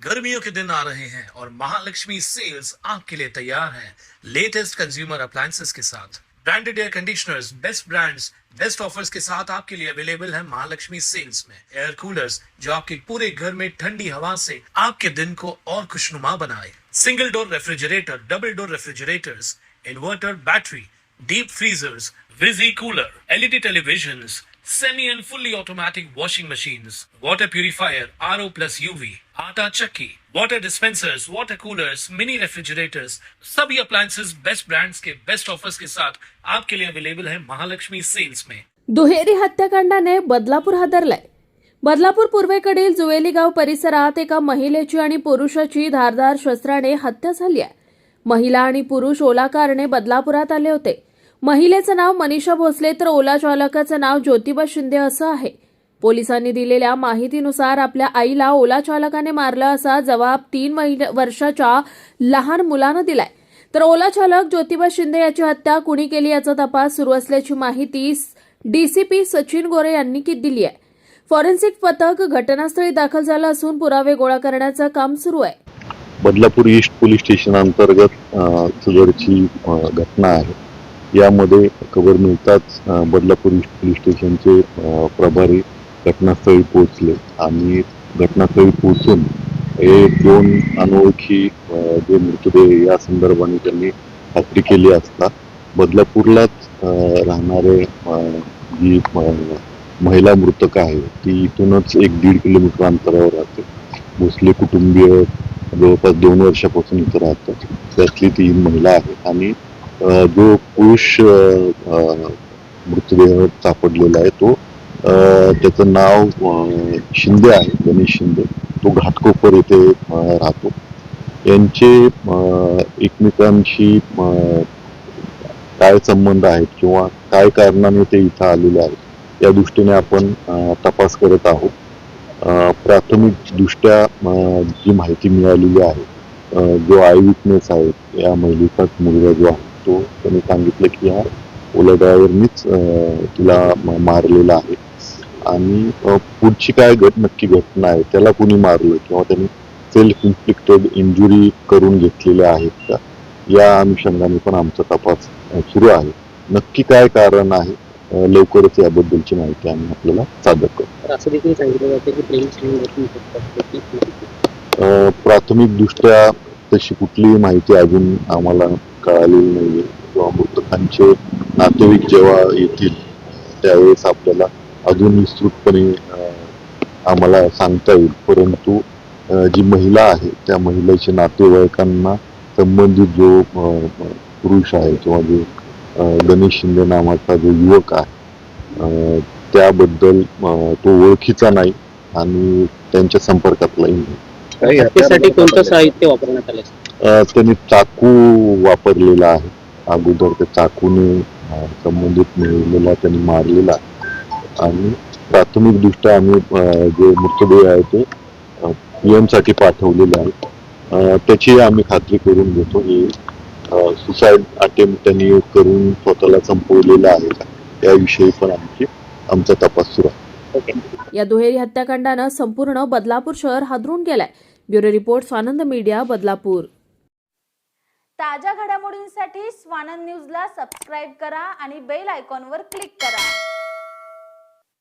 गर्मियों के दिन आ रहे हैं और महालक्ष्मी सेल्स आपके लिए तैयार हैं लेटेस्ट कंज्यूमर अप्लायंसेस के साथ। Branded air conditioners, best brands, best offers के साथ आपके लिए अवेलेबल है महालक्ष्मी सेल्स में। एयर कूलर्स जो आपके पूरे घर में ठंडी हवा से आपके दिन को और खुशनुमा बनाए। Single door refrigerator, double door refrigerators, inverter battery, deep freezers, विजी cooler, LED televisions, semi and fully automatic washing machines, water purifier, RO plus UV, आटा चक्की, water dispensers, water coolers, mini refrigerators, सभी appliances बेस्ट ब्रांड्स के best offers के साथ आपके लिए available है Mahalakshmi sales में। दुहेरी हत्याकांडाने बदलापूर हादरलाय। बदलापूर पूर्वेकडील जुवेली गाव परिसरात एका महिलेची आणि पुरुषाची धारदार शस्त्राने हत्या झाली आहे। महिला आणि पुरुष ओला कारने बदलापुरात आले होते। महिलेचं नाव मनीषा भोसले तर ओला चालकाचं नाव ज्योतिबा शिंदे असं आहे। पोलिसांनी दिलेल्या माहितीनुसार आपल्या आईला ओला चालकाने मारलं असा जबाब 3 वर्षाच्या लहान मुलानं दिलाय। तर ओला चालक ज्योतिबा शिंदे याची हत्या कुणी केली याचा तपास सुरू असल्याची माहिती डीसीपी सचिन गोरे यांनी दिली आहे। फॉरेन्सिक पथक घटनास्थळी दाखल झालं असून पुरावे गोळा करण्याचं काम सुरू आहे। बदलापूर ईस्ट पोलीस स्टेशन अंतर्गत सदरची घटना आहे। यामध्ये खबर मिळताच बदलापूर ईस्ट पोलीस स्टेशनचे प्रभारी घटनास्थळी पोहोचले आणि घटनास्थळी पोहोचून हे 2 अनोळखी जे मृतदेह या संदर्भाने त्यांनी खात्री केली असता बदलापूरलाच राहणारे जी महिला मृतक आहे ती इथूनच 1-1.5 किलोमीटर अंतरावर राहते। भोसले कुटुंबीय जवळपास 2 वर्षापासून इथे राहतात। त्यातली ती महिला आहे आणि जो पुरुष मृतदेह सापडलेला आहे तो त्याचं नाव शिंदे आहे, गणेश शिंदे। तो घाटकोपर येथे राहतो। यांचे एकमेकांशी काय संबंध आहेत किंवा काय कारणाने ते इथं आलेले आहेत या दृष्टीने आपण तपास करत आहोत। प्राथमिक दृष्ट्या जी माहिती मिळालेली आहे, जो आय विटनेस आहे या महिलेचा मुलगा जो आहे तो त्यांनी सांगितलं की हा ओला ड्रायव्हरनीच तिला मारलेला आहे आणि पुढची काय नक्की घटना आहे, त्याला कुणी मारलं किंवा त्यांनी सेल्फ इन्फ्लिक्टेड इंजुरी करून घेतलेल्या आहेत का या अनुषंगाने पण आमचा तपास सुरू आहे। नक्की काय कारण आहे लवकरच याबद्दलची माहिती आम्ही आपल्याला सादर करू। असं देखील सांगितलं जातं की प्राथमिक दृष्ट्या तशी कुठलीही माहिती अजून आम्हाला कळालेली नाहीये किंवा मृतकांचे नातेवाईक जेव्हा येतील त्यावेळेस आपल्याला अजून विस्तृतपणे आम्हाला सांगता येईल। परंतु जी महिला आहे त्या महिलेच्या नातेवाईकांना संबंधित जो पुरुष आहे किंवा जो गणेश शिंदे नावाचा जो युवक आहे त्याबद्दल तो ओळखीचा नाही आणि त्यांच्या संपर्कातलाही नाही। हत्येसाठी कोणतं साहित्य वापरण्यात आलं? त्यांनी चाकू वापरलेला आहे। अगोदर त्या चाकूने संबंधित महिलेला त्यांनी मारलेला आहे आणि प्राथमिक दृष्ट्या आम्ही जे मृतदेह आहे ते PM साठी पाठवलेले आहे। त्याची आम्ही खात्री करून घेतो की सुसाईड अटेम्प्ट त्यांनी करून स्वतःला संपवलेला आहे का याविषयी पण आमचा तपास सुरू आहे। या दुहेरी हत्याकांडानं संपूर्ण बदलापूर शहर हादरून गेलंय। Bureau report Swanand media, Badlapur. ताज्या घडामोडींसाठी स्वानंद न्यूजला सबस्क्राइब करा आणि बेल आयकॉनवर क्लिक करा।